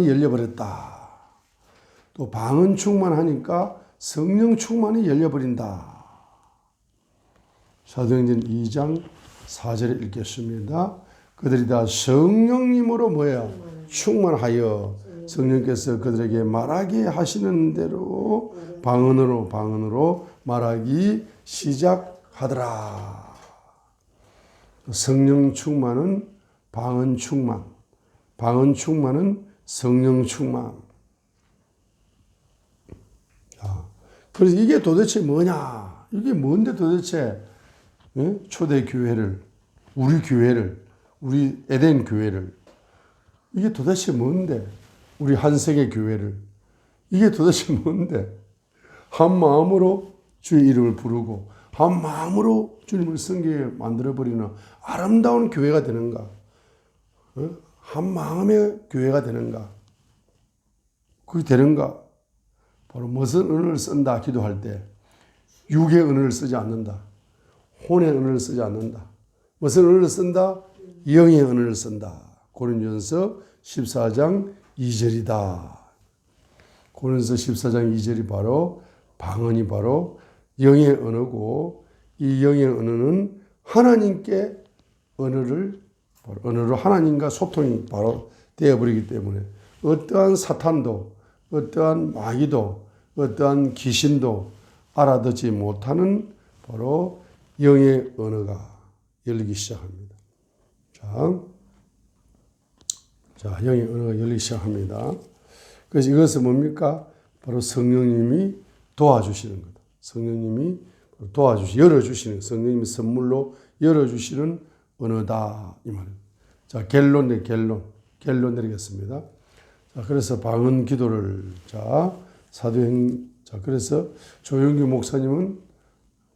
열려버렸다. 또 방언 충만하니까 성령 충만이 열려버린다. 사도행전 2장 4절에 읽겠습니다. 그들이 다 성령님으로 뭐야? 충만하여 성령께서 그들에게 말하게 하시는 대로 방언으로 말하기 시작하더라. 성령 충만은 방언 충만, 방언 충만은 성령 충만. 그래서 이게 도대체 뭐냐? 이게 뭔데 도대체 초대 교회를, 우리 교회를, 우리 에덴 교회를, 이게 도대체 뭔데? 우리 한세계 교회를, 이게 도대체 뭔데? 한 마음으로 주의 이름을 부르고 한 마음으로 주님을 섬기게 만들어버리는 아름다운 교회가 되는가? 한 마음의 교회가 되는가? 그게 되는가? 바로 무슨 언어를 쓴다 기도할 때 육의 언어를 쓰지 않는다. 혼의 언어를 쓰지 않는다. 무슨 언어를 쓴다? 영의 언어를 쓴다. 고린도전서 14장 2절이다. 고린도전서 14장 2절이 바로 방언이 바로 영의 언어고, 이 영의 언어는 하나님께 언어로 하나님과 소통이 바로 되어버리기 때문에 어떠한 사탄도, 어떠한 마귀도, 어떠한 귀신도 알아듣지 못하는 바로 영의 언어가 열리기 시작합니다. 자, 영의 언어가 열리기 시작합니다. 그래서 이것은 뭡니까? 바로 성령님이 도와주시는 거다. 성령님이 열어주시는, 성령님이 선물로 열어주시는 언어다. 이 말입니다. 자, 갤론 내리겠습니다. 자, 그래서 방언 기도를, 그래서 조영규 목사님은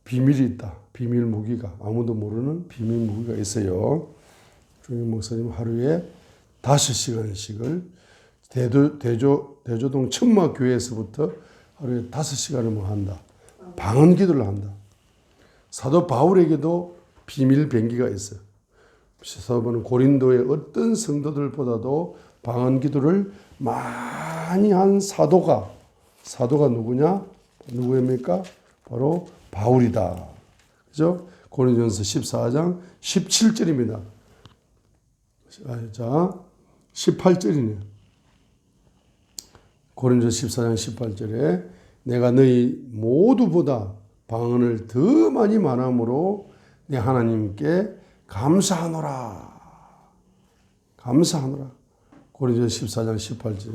비밀이 있다. 비밀 무기가, 아무도 모르는 비밀 무기가 있어요. 조영규 목사님 하루에 5시간씩을 대조동 천마교회에서부터 하루에 5시간을 뭐 한다. 방언 기도를 한다. 사도 바울에게도 비밀 병기가 있어요. 사도 바울은 고린도의 어떤 성도들보다도 방언 기도를 많이 한 사도가 누구냐? 누구입니까? 바로 바울이다. 그죠? 고린도전서 14장 17절입니다. 자, 18절이네요. 고린도전서 14장 18절에 내가 너희 모두보다 방언을 더 많이 말함으로 내 하나님께 감사하노라. 고린도전서 14장 18절.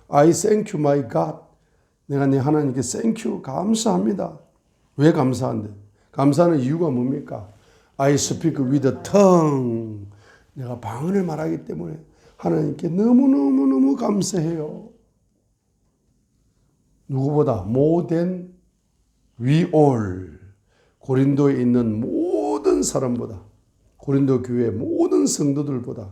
I thank you my God. 내가 내 하나님께 thank you, 감사합니다. 왜 감사한데? 감사하는 이유가 뭡니까? I speak with the tongue. 내가 방언을 말하기 때문에 하나님께 너무너무 감사해요. 누구보다 more than we all. 고린도에 있는 모든 사람보다, 고린도 교회의 모든 성도들보다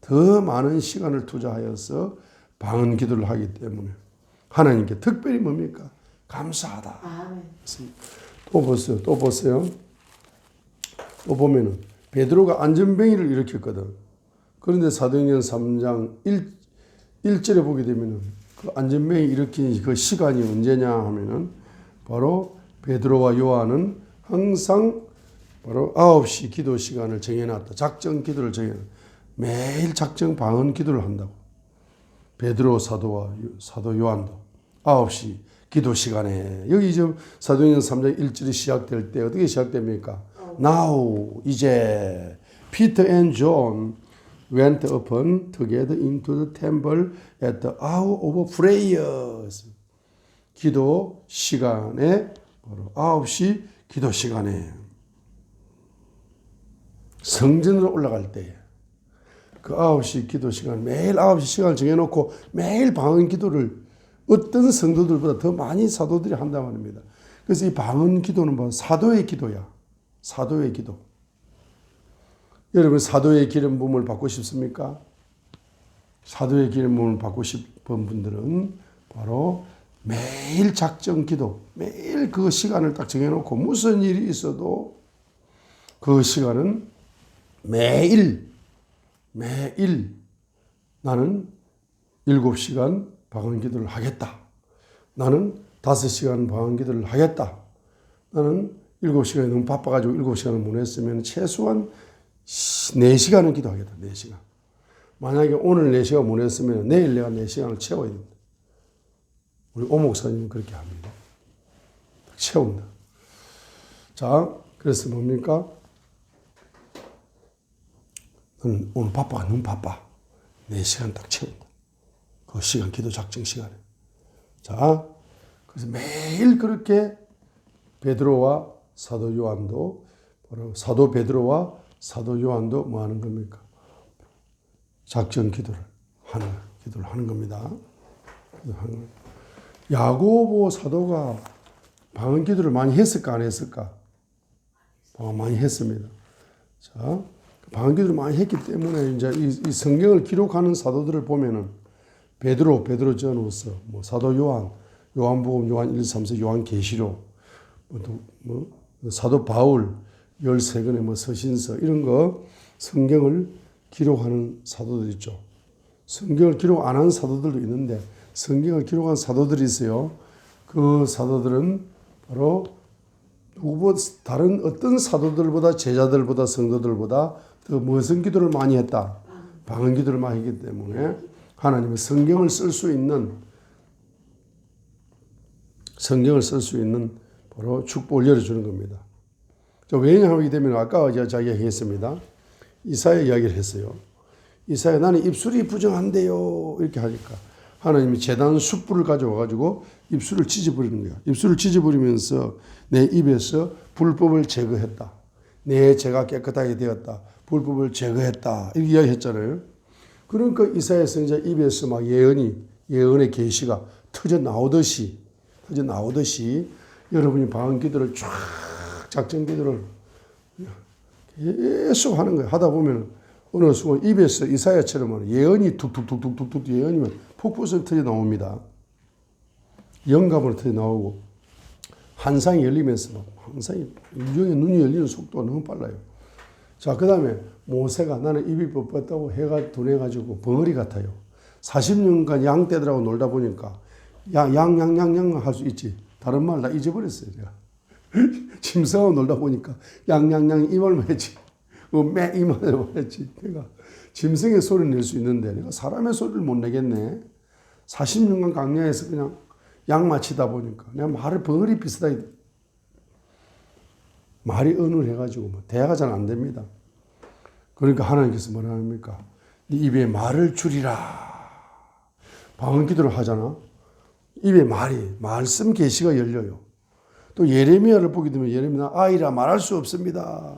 더 많은 시간을 투자하여서 방언 기도를 하기 때문에 하나님께 특별히 뭡니까? 감사하다. 또 보세요. 또 보면은 베드로가 안전뱅이를 일으켰거든. 그런데 사도행전 3장 1절에 보게 되면은 그 안전뱅이 일으킨 그 시간이 언제냐 하면은 바로 베드로와 요한은 항상 바로 9시 기도 시간을 정해놨다. 작정 기도를 정해놨다. 매일 작정 방언 기도를 한다고. 베드로 사도와 사도 요한도 9시 기도 시간에, 여기 지금 사도행전 3장 1절이 시작될 때 어떻게 시작됩니까? Now, 이제 Peter and John went up together into the temple at the hour of prayer. 기도 시간에, 바로 9시 기도 시간에 성전으로 올라갈 때 그 9시 기도 시간, 매일 9시 시간을 정해놓고 매일 방언 기도를 어떤 성도들보다 더 많이 사도들이 한다고 합니다. 그래서 이 방언 기도는 뭐 사도의 기도야. 사도의 기도. 여러분 사도의 기름 부음을 받고 싶습니까? 사도의 기름 부음을 받고 싶은 분들은 바로 매일 작정 기도, 매일 그 시간을 딱 정해놓고 무슨 일이 있어도 그 시간은 매일 나는 7시간 방언 기도를 하겠다. 나는 5시간 방언 기도를 하겠다. 나는 7시간이 너무 바빠가지고 7시간을 못 했으면 최소한 4시간은 기도하겠다. 4시간. 만약에 오늘 4시간 못 했으면 내일 내가 4시간을 채워야 된다. 우리 오 목사님은 그렇게 합니다. 채운다. 자, 그래서 뭡니까? 너는 오늘 바빠. 너무 바빠. 4시간 딱 채운다. 그 시간, 기도 작정 시간에. 자, 그래서 매일 그렇게 베드로와 사도 요한도, 사도 베드로와 사도 요한도 뭐 하는 겁니까? 작정 기도를 하는 겁니다. 야고보 사도가 방언 기도를 많이 했을까, 안 했을까? 많이 했습니다. 자, 방언 기도를 많이 했기 때문에 이제 이 성경을 기록하는 사도들을 보면은 베드로 전후서, 뭐 사도 요한, 요한복음, 요한 1, 3서, 요한 계시록, 사도 바울 13권의 뭐 서신서 이런 거 성경을 기록하는 사도들 있죠. 성경을 기록 안 한 사도들도 있는데 성경을 기록한 사도들이 있어요. 그 사도들은 바로 누구보다 다른 어떤 사도들보다 제자들보다 성도들보다 더 무슨 기도를 많이 했다. 방언 기도를 많이 했기 때문에 하나님의 성경을 쓸 수 있는 바로 축복을 열어주는 겁니다. 왜냐하게 되면 아까 제가 이야기했습니다. 이사야 이야기를 했어요. 이사야 나는 입술이 부정한데요. 이렇게 하니까 하나님이 제단 숯불을 가져와가지고 입술을 찢어버리는 거야. 입술을 찢어버리면서 내 입에서 불법을 제거했다. 내 죄가 깨끗하게 되었다. 불법을 제거했다. 이렇게 이야기했잖아요. 그러니까 이사야서 이제 입에서 막 예언의 계시가 터져 나오듯이 여러분이 방언 기도를 쫙 작정 기도를 계속 하는 거예요. 하다 보면 어느 순간 입에서 이사야처럼 예언이 툭툭툭툭툭 예언이면 폭포수가 터져 나옵니다. 영감으로 터져 나오고 환상이 열리면서 항상 인중의 눈이 열리는 속도가 너무 빨라요. 자, 그 다음에 모세가 나는 입이 뻣뻣하고 해가 둔해가지고 벙어리 같아요. 40년간 양떼들하고 놀다 보니까 양양양양 할 수 있지. 다른 말 다 잊어버렸어요. 제가. 짐승하고 놀다 보니까 양양양 이 말만 했지. 매 이 말만 했지. 내가 짐승의 소리를 낼 수 있는데 내가 사람의 소리를 못 내겠네. 40년간 강야에서 그냥 양 맞히다 보니까 내가 말을 벙어리 비슷하게 말이 어눌해가지고 대화가 잘 안 됩니다. 그러니까 하나님께서 뭐라 합니까? 네 입에 말을 줄이라. 방언 기도를 하잖아. 입에 말씀 계시가 열려요. 또 예레미야를 보게 되면 예레미야 아이라 말할 수 없습니다.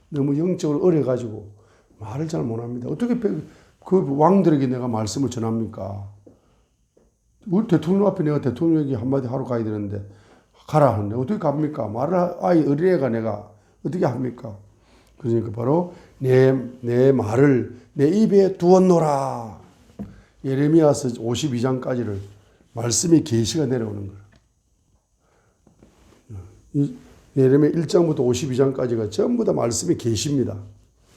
너무 영적으로 어려가지고 말을 잘 못합니다. 어떻게 그 왕들에게 내가 말씀을 전합니까? 우리 대통령 앞에 내가 대통령에게 한마디 하러 가야 되는데 가라 하는데 어떻게 갑니까? 아이 어린애가 내가 어떻게 합니까? 그러니까 바로 내 말을 내 입에 두었노라. 예레미야서 52장까지를 말씀의 계시가 내려오는 거예요. 예레미야 1장부터 52장까지가 전부 다 말씀의 계시입니다.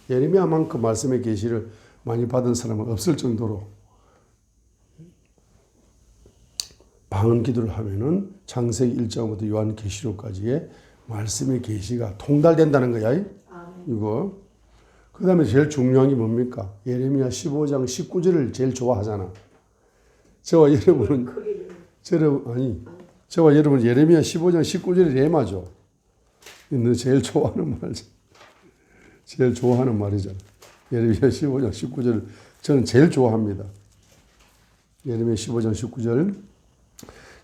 예레미야만큼 말씀의 계시를 많이 받은 사람은 없을 정도로 방언 기도를 하면은 창세기 1장부터 요한 계시록까지의 말씀의 계시가 통달된다는 거야. 이거. 그 다음에 제일 중요한 게 뭡니까? 예레미야 15장 19절을 제일 좋아하잖아. 저와 여러분은 예레미야 15장 19절이 레마죠. 너 제일 좋아하는 말이죠. 제일 좋아하는 말이잖아. 예레미야 15장 19절 저는 제일 좋아합니다. 예레미야 15장 19절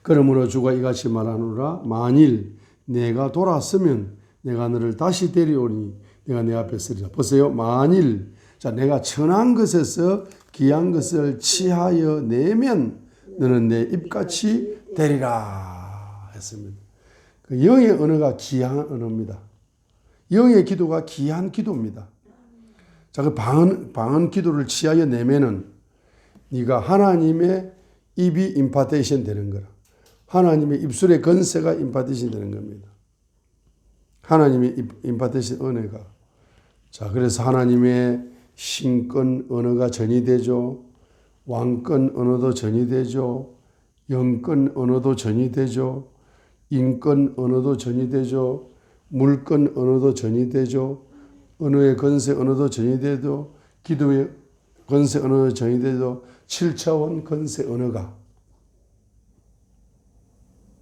그러므로 주가 이같이 말하노라 만일 내가 돌았으면 내가 너를 다시 데려오니 내가 내 앞에 서리라. 보세요. 만일 자 내가 천한 것에서 귀한 것을 취하여 내면 너는 내 입같이 되리라 했습니다. 그 영의 언어가 귀한 언어입니다. 영의 기도가 귀한 기도입니다. 자, 그 방언 기도를 취하여 내면은 네가 하나님의 입이 임파테이션 되는 거라. 하나님의 입술의 건세가 임파테이션 되는 겁니다. 하나님의 임파테이션 언어가. 자, 그래서 하나님의 신권 언어가 전이 되죠. 왕권 언어도 전이 되죠. 영권 언어도 전이 되죠. 인권 언어도 전이 되죠. 물권 언어도 전이 되죠. 언어의 건세 언어도 전이 되죠. 기도의 건세 언어도 전이 되죠. 7차원 건세 언어가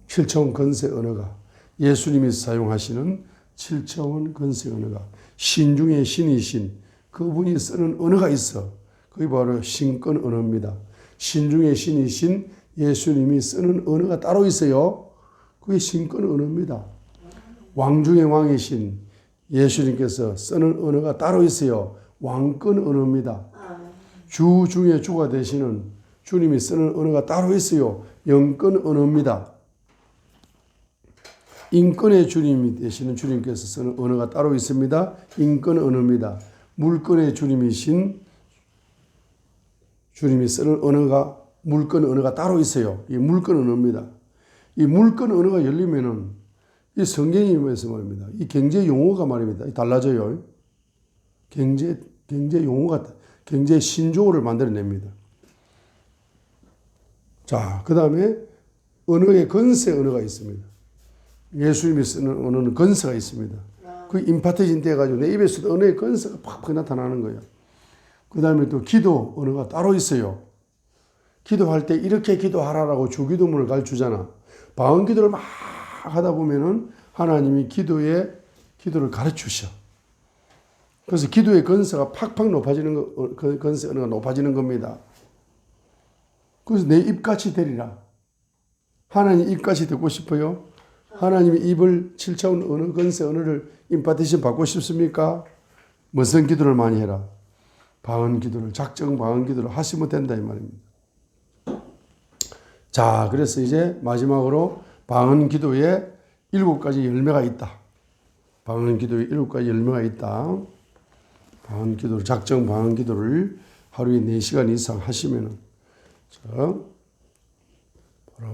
7차원 건세 언어가 예수님이 사용하시는 7차원 건세 언어가 신 중에 신이신 그분이 쓰는 언어가 있어. 그게 바로 신권 언어입니다. 신 중에 신이신 예수님이 쓰는 언어가 따로 있어요. 그게 신권 언어입니다. 왕 중에 왕이신 예수님께서 쓰는 언어가 따로 있어요. 왕권 언어입니다. 주 중에 주가 되시는 주님이 쓰는 언어가 따로 있어요. 영권 언어입니다. 인권의 주님이 되시는 주님께서 쓰는 언어가 따로 있습니다. 인권 언어입니다. 물권의 주님이신 주님이 쓰는 언어가 물권 언어가 따로 있어요. 이 물권 언어입니다. 이 물권 언어가 열리면은 이 성경이 말입니다. 이 경제 용어가 말입니다. 달라져요. 경제 용어가 경제 신조어를 만들어냅니다. 자, 그 다음에 언어의 건세 언어가 있습니다. 예수님이 쓰는 언어는 건세가 있습니다. 그 임파트진 돼가지고 내 입에서도 언어의 건세가 팍팍 나타나는 거예요. 그 다음에 또 기도 언어가 따로 있어요. 기도할 때 이렇게 기도하라라고 주기도문을 가르치잖아. 방언 기도를 막 하다 보면은 하나님이 기도를 가르치셔. 그래서 기도의 건세가 팍팍 높아지는 거, 그 건세 언어가 높아지는 겁니다. 그래서 내 입같이 되리라. 하나님 입같이 되고 싶어요? 하나님이 입을 7차원 언어, 건세 언어를 임파티션 받고 싶습니까? 무슨 기도를 많이 해라? 방언 기도를, 작정 방언 기도를 하시면 된다 이 말입니다. 자, 그래서 이제 마지막으로 방언 기도에 7가지 열매가 있다. 방언 기도에 7가지 열매가 있다. 방언 기도를, 작정 방언 기도를 하루에 4시간 이상 하시면은, 자,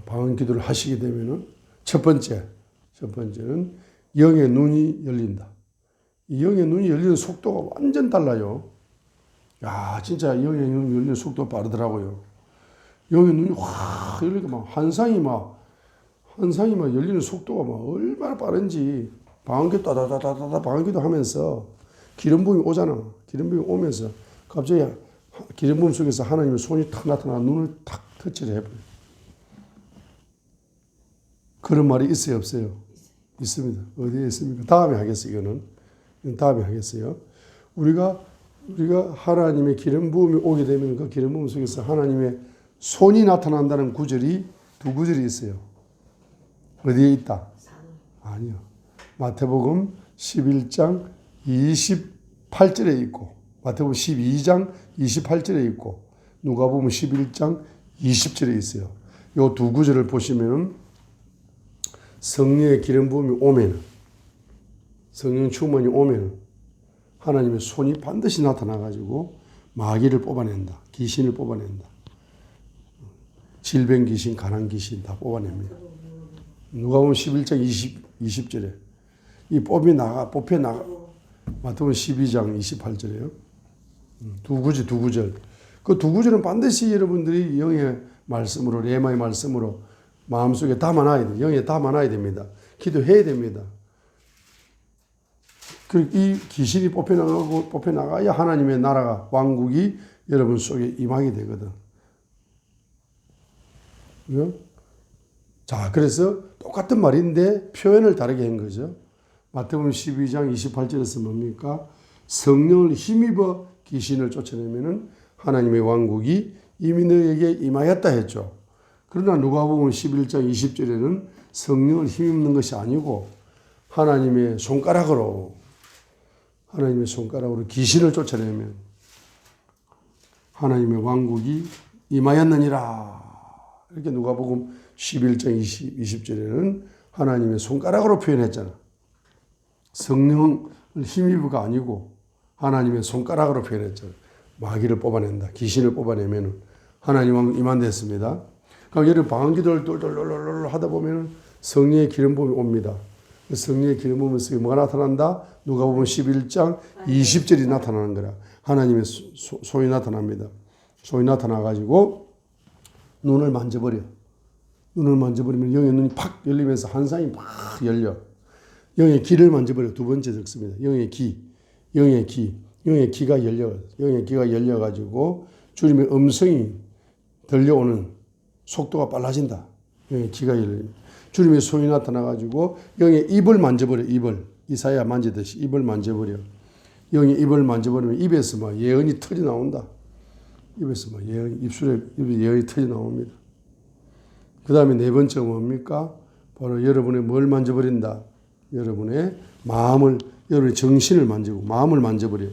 방언 기도를 하시게 되면은, 첫 번째는 영의 눈이 열린다. 이 영의 눈이 열리는 속도가 완전 달라요. 야, 진짜 영의 눈이 열리는 속도가 빠르더라고요. 영의 눈이 확 열리니까 막 환상이 막 열리는 속도가 막 얼마나 빠른지 방언기도 따다다다다 방언기도 하면서 기름 부음이 오잖아. 기름 부음이 오면서 갑자기 기름 부음 속에서 하나님의 손이 탁 나타나 눈을 탁 터치를 해버려요. 그런 말이 있어요, 없어요? 있습니다. 어디에 있습니까? 다음에 하겠어요, 이거는 다음에 하겠어요. 우리가 하나님의 기름 부음이 오게 되면 그 기름 부음 속에서 하나님의 손이 나타난다는 구절이 2구절이 있어요. 어디에 있다? 아니요. 마태복음 11장 28절에 있고, 마태복음 12장 28절에 있고, 누가복음 11장 20절에 있어요. 이 2구절을 보시면은 성령의 기름 부음이 오면, 성령 충만이 오면 하나님의 손이 반드시 나타나가지고 마귀를 뽑아낸다. 귀신을 뽑아낸다. 질병 귀신, 가난 귀신 다 뽑아냅니다. 누가복음 11장 20절에 이 뽑혀 나가. 마태복음 12장 28절에요. 2구절. 그 2구절은 반드시 여러분들이 영의 말씀으로, 레마의 말씀으로 마음속에 담아놔야 돼요. 영에 담아놔야 됩니다. 기도해야 됩니다. 그리고 이 귀신이 뽑혀나가야 하나님의 나라가, 왕국이 여러분 속에 임하게 되거든. 그죠? 자, 그래서 똑같은 말인데 표현을 다르게 한 거죠. 마태복음 12장 28절에서 뭡니까? 성령을 힘입어 귀신을 쫓아내면은 하나님의 왕국이 이미 너에게 임하였다 했죠. 그러나 누가복음 11장 20절에는 성령을 힘입는 것이 아니고 하나님의 손가락으로 귀신을 쫓아내면 하나님의 왕국이 임하였느니라. 이렇게 누가복음 11장 20절에는 하나님의 손가락으로 표현했잖아. 성령을 힘입어가 아니고 하나님의 손가락으로 표현했잖아. 마귀를 뽑아낸다. 귀신을 뽑아내면 하나님 왕국 임한됐습니다. 그러니까 여러분 방언기도를 똘똘똘똘 하다 보면 성령의 기름 부음이 옵니다. 성령의 기름 부음 속에 뭐가 나타난다? 누가복음 11장 20절이 나타나는 거라. 하나님의 손이 나타납니다. 손이 나타나가지고 눈을 만져버려. 눈을 만져버리면 영의 눈이 팍 열리면서 한상이 팍 열려. 영의 귀를 만져버려. 두 번째 적습니다. 영의 귀. 영의 귀가 열려가지고 주님의 음성이 들려오는 속도가 빨라진다. 영의 귀가 열려. 주님의 손이 나타나가지고 영의 입을 만져버려. 입을. 이사야 만지듯이 입을 만져버려. 영의 입을 만져버리면 입에서 막 예언이 터져 나온다. 입에서 막 입술에 예언이 터져 나옵니다. 그 다음에 네 번째가 뭡니까? 바로 여러분의 뭘 만져버린다? 여러분의 마음을, 여러분의 정신을 만지고 마음을 만져버려요.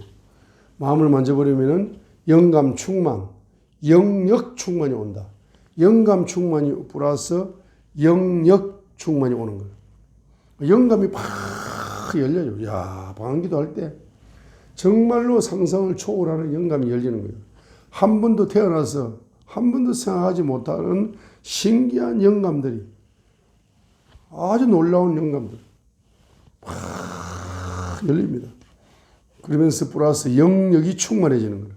마음을 만져버리면은 영감 충만, 영역 충만이 온다. 영감 충만이 플러스 영역 충만이 오는 거예요. 영감이 팍 열려요. 야, 방언기도 할 때 정말로 상상을 초월하는 영감이 열리는 거예요. 한 번도 태어나서 한 번도 생각하지 못하는 신기한 영감들이, 아주 놀라운 영감들 팍 열립니다. 그러면서 플러스 영역이 충만해지는 거예요.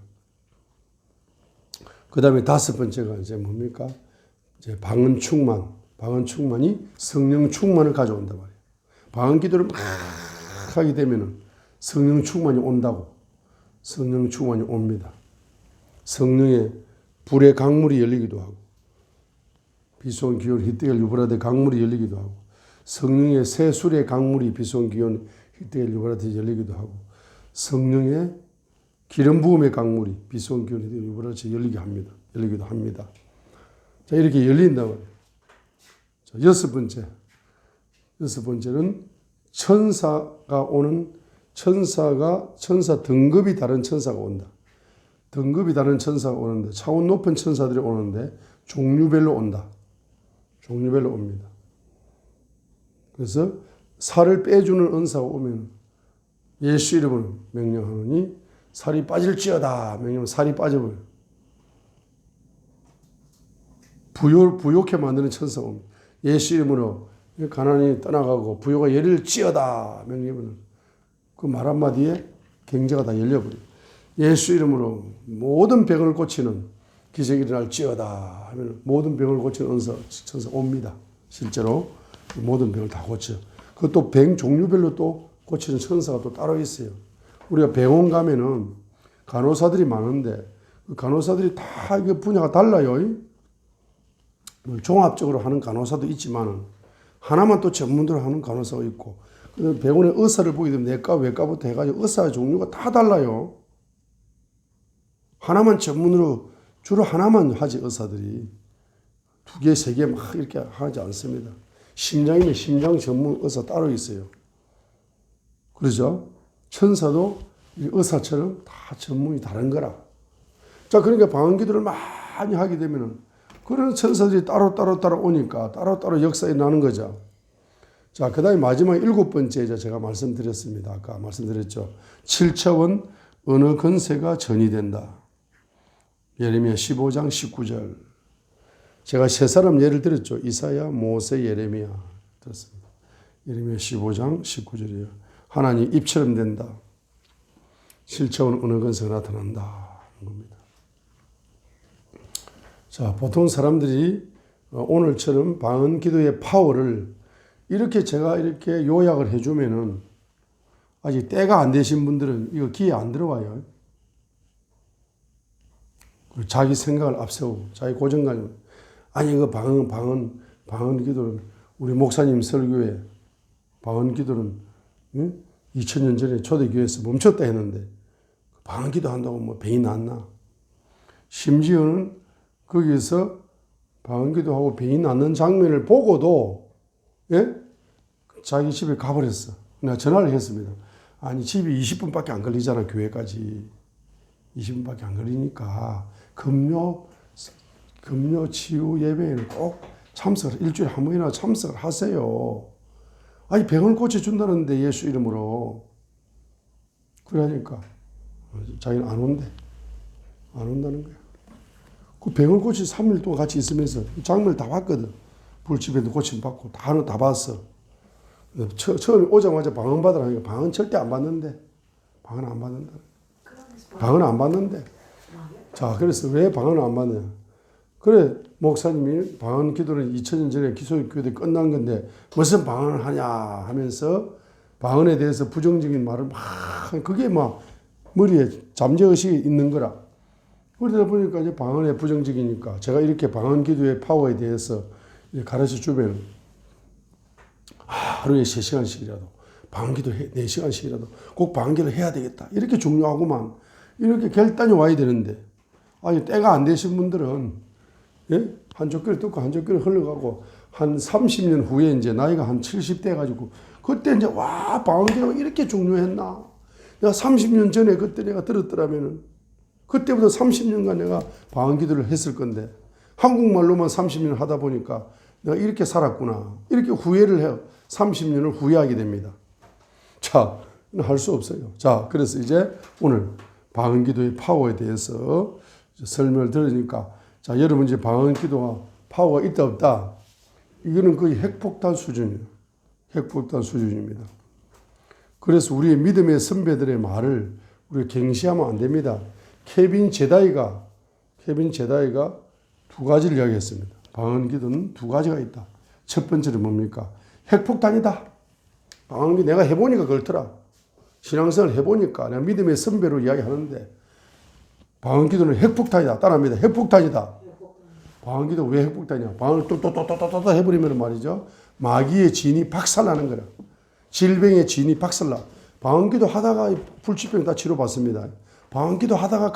그 다음에 다섯 번째가 이제 뭡니까? 이제 방언 충만. 방언 충만이 성령 충만을 가져온단 말이에요. 방언 기도를 막 하게 되면은 성령 충만이 온다고. 성령 충만이 옵니다. 성령의 불의 강물이 열리기도 하고, 비손 기온 히데겔 유브라데 강물이 열리기도 하고, 성령의 새술의 강물이 비손 기온 히데겔 유브라데 열리기도 하고, 성령의 기름 부음의 강물이 비손 기온 히데겔 유브라데 열리기도 합니다. 자, 이렇게 열린다고 해요. 자, 여섯 번째는 천사 등급이 다른 천사가 온다. 등급이 다른 천사가 오는데, 차원 높은 천사들이 오는데 종류별로 온다. 종류별로 옵니다. 그래서 살을 빼주는 은사가 오면 예수 이름으로 명령하노니 살이 빠질지어다. 명령하면 살이 빠져버려요. 부욕해 만드는 천사가 옵니다. 예수 이름으로 가난이 떠나가고 부요가 열릴지어다. 명령하면 그 말 한마디에 경제가 다 열려버려요. 예수 이름으로 모든 병을 고치는 기적이 일어날지어다 하면 모든 병을 고치는 천사 옵니다. 실제로 모든 병을 다 고쳐. 그것도 병 종류별로 또 고치는 천사가 또 따로 있어요. 우리가 병원 가면은 간호사들이 많은데 그 간호사들이 다 그 분야가 달라요. 종합적으로 하는 간호사도 있지만은 하나만 또 전문으로 하는 간호사가 있고, 병원에 의사를 보게 되면 내과, 외과부터 해가지고 의사 종류가 다 달라요. 하나만 전문으로, 주로 하나만 하지, 의사들이. 두 개, 세 개 막 이렇게 하지 않습니다. 심장이면 심장 전문 의사 따로 있어요. 그러죠? 천사도 의사처럼 다 전문이 다른 거라. 자, 그러니까 방언기도를 많이 하게 되면은 그런 천사들이 따로 오니까 따로 역사에 나는 거죠. 자, 그 다음에 마지막 일곱 번째 제가 말씀드렸습니다. 아까 말씀드렸죠. 7차원 언어 건세가 전이된다. 예레미야 15장 19절. 제가 세 사람 예를 들었죠. 이사야, 모세, 예레미야 들었습니다. 예레미야 15장 19절이에요. 하나님 입처럼 된다. 7차원 언어 건세가 나타난다. 하는 겁니다. 자, 보통 사람들이 오늘처럼 방언 기도의 파워를 이렇게 제가 이렇게 요약을 해주면은 아직 때가 안 되신 분들은 이거 귀에 안 들어와요. 자기 생각을 앞세우고 자기 고정관념. 아니, 이거 방언 기도는 우리 목사님 설교에 방언 기도는 2000년 전에 초대교회에서 멈췄다 했는데 방언 기도 한다고 뭐 병이 낫나? 심지어는 거기서 방언기도 하고 병이 낫는 장면을 보고도, 예? 자기 집에 가버렸어. 내가 전화를 했습니다. 아니, 집이 20분밖에 안 걸리잖아, 교회까지. 20분밖에 안 걸리니까 금요 치유 예배에는 꼭 참석을, 일주일에 한 번이나 참석을 하세요. 아니, 병을 고쳐준다는데 예수 이름으로. 그러니까 자기는 안 온대. 안 온다는 거야. 그 병을 고치 3일 동안 같이 있으면서 장면을 다 봤거든. 불치병도 고침받고 다 봤어. 처음에 오자마자 방언 받으라니까 방언 절대 안 받는데. 방언 안 받는다. 방언 안 받는데. 자, 그래서 왜 방언을 안 받느냐? 그래, 목사님이 방언 기도는 2000년 전에 기독교대 끝난 건데 무슨 방언을 하냐 하면서 방언에 대해서 부정적인 말을 막, 그게 막 머리에 잠재의식이 있는 거라. 그러다 보니까 이제 방언에 부정적이니까 제가 이렇게 방언 기도의 파워에 대해서 가르쳐 주면 하루에 3시간씩이라도 방언 기도 4시간씩이라도 꼭 방언 기도 해야 되겠다. 이렇게 중요하구만. 이렇게 결단이 와야 되는데, 때가 안 되신 분들은, 예? 한 족기를 듣고 한 족기를 흘러가고, 한 30년 후에 이제 나이가 한 70대 해가지고, 그때 이제, 방언 기도가 이렇게 중요했나? 내가 30년 전에 그때 내가 들었더라면은, 그때부터 30년간 내가 방언 기도를 했을 건데, 한국말로만 30년 하다 보니까 내가 이렇게 살았구나. 이렇게 후회를 해요. 30년을 후회하게 됩니다. 자, 할 수 없어요. 자, 그래서 이제 오늘 방언 기도의 파워에 대해서 설명을 들으니까, 자, 여러분 이제 방언 기도가 파워가 있다 없다? 이거는 거의 핵폭탄 수준이에요. 핵폭탄 수준입니다. 그래서 우리의 믿음의 선배들의 말을 우리가 갱시하면 안 됩니다. 케빈 제다이가 두 가지를 이야기했습니다. 방언 기도는 두 가지가 있다. 첫 번째는 뭡니까? 핵폭탄이다. 방언 기도 내가 해보니까 그렇더라. 신앙생활 해보니까 내가 믿음의 선배로 이야기하는데 방언 기도는 핵폭탄이다. 따라합니다. 핵폭탄이다. 방언 기도 왜 핵폭탄이냐? 방언을 또또또또또 해버리면 말이죠. 마귀의 진이 박살나는 거라. 질병의 진이 박살나. 방언 기도 하다가 불치병 다 치료받습니다. 방언 기도 하다가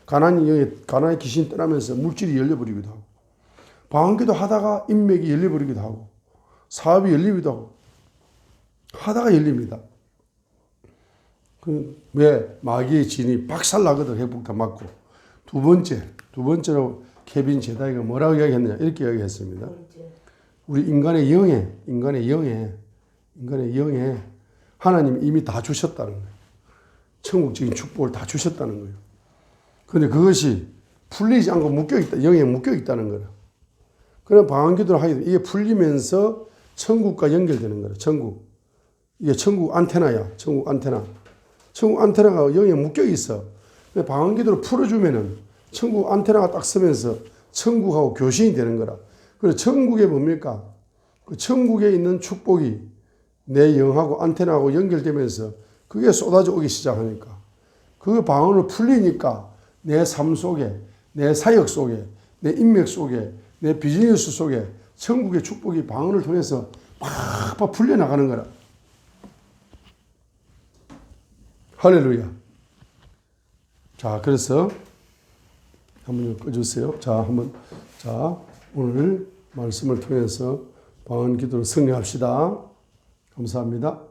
가난의 귀신 떠나면서 물질이 열려버리기도 하고, 방언 기도 하다가 인맥이 열려버리기도 하고, 사업이 열리기도 하고, 하다가 열립니다. 왜? 마귀의 진이 박살나거든, 핵폭탄 맞고. 두 번째로 케빈 제다이가 뭐라고 이야기했느냐? 이렇게 이야기했습니다. 우리 인간의 영에 하나님이 이미 다 주셨다는 거예요. 천국적인 축복을 다 주셨다는 거예요. 그런데 그것이 풀리지 않고 묶여있다, 영에 묶여있다는 거예요. 그럼 방언 기도를 하게 되면 이게 풀리면서 천국과 연결되는 거예요. 이게 천국 안테나야. 천국 안테나가 영에 묶여있어. 방언 기도를 풀어주면은 천국 안테나가 딱 서면서 천국하고 교신이 되는 거라. 그래서 천국에 뭡니까? 그 천국에 있는 축복이 내 영하고 안테나하고 연결되면서 그게 쏟아져 오기 시작하니까, 그 방언을 풀리니까 내 삶 속에, 내 사역 속에, 내 인맥 속에, 내 비즈니스 속에 천국의 축복이 방언을 통해서 팍팍 풀려나가는 거라. 할렐루야. 자, 그래서 한번 꺼주세요. 자, 오늘 말씀을 통해서 방언 기도를 승리합시다. 감사합니다.